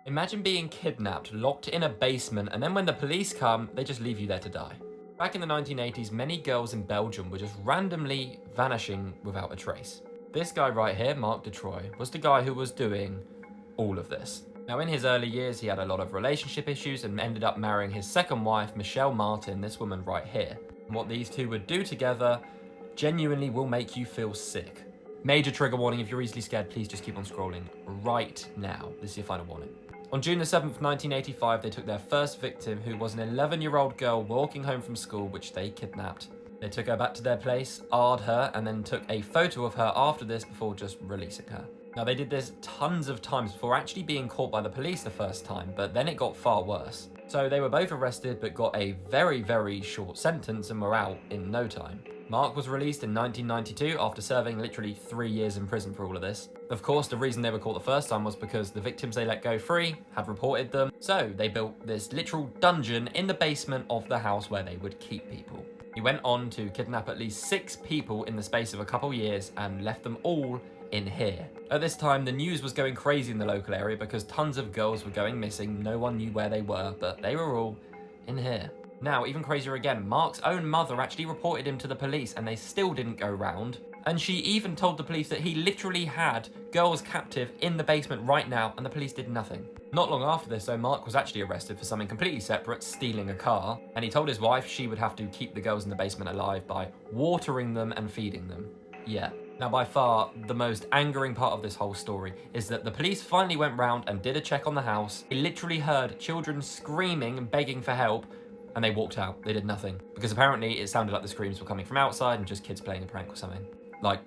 Imagine being kidnapped, locked in a basement, and then when the police come, they just leave you there to die. Back in the 1980s, many girls in Belgium were just randomly vanishing without a trace. This guy right here, Marc Dutroux, was the guy who was doing all of this. Now, in his early years, he had a lot of relationship issues and ended up marrying his second wife, Michelle Martin, this woman right here. And what these two would do together genuinely will make you feel sick. Major trigger warning: if you're easily scared, please just keep on scrolling right now. This is your final warning. On June the 7th, 1985, they took their first victim, who was an 11-year-old girl walking home from school, which they kidnapped. They took her back to their place, AR'd her, and then took a photo of her after this before just releasing her. Now, they did this tons of times before actually being caught by the police the first time, but then it got far worse. So they were both arrested but got a very, very short sentence and were out in no time. Marc was released in 1992 after serving literally 3 years in prison for all of this. Of course, the reason they were caught the first time was because the victims they let go free had reported them, so they built this literal dungeon in the basement of the house where they would keep people. He went on to kidnap at least 6 people in the space of a couple years and left them all in here. At this time, the news was going crazy in the local area because tons of girls were going missing. No one knew where they were, but they were all in here. Now, even crazier again, Marc's own mother actually reported him to the police and they still didn't go round. And she even told the police that he literally had girls captive in the basement right now and the police did nothing. Not long after this, though, Marc was actually arrested for something completely separate, stealing a car. And he told his wife she would have to keep the girls in the basement alive by watering them and feeding them. Yeah. Now, by far, the most angering part of this whole story is that the police finally went round and did a check on the house. They literally heard children screaming and begging for help, and they walked out. They did nothing. Because apparently it sounded like the screams were coming from outside and just kids playing a prank or something. Like,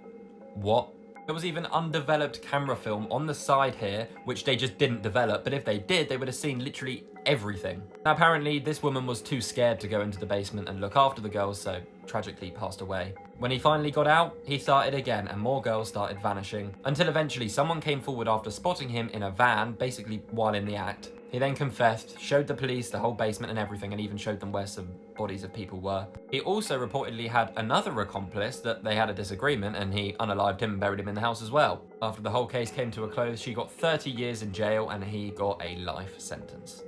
what? There was even undeveloped camera film on the side here, which they just didn't develop, but if they did, they would have seen literally everything. Now, apparently, this woman was too scared to go into the basement and look after the girls, so tragically passed away. When he finally got out, he started again, and more girls started vanishing, until eventually someone came forward after spotting him in a van, basically while in the act. He then confessed, showed the police the whole basement and everything, and even showed them where some bodies of people were. He also reportedly had another accomplice that they had a disagreement, and he unalived him and buried him in the house as well. After the whole case came to a close, she got 30 years in jail and he got a life sentence.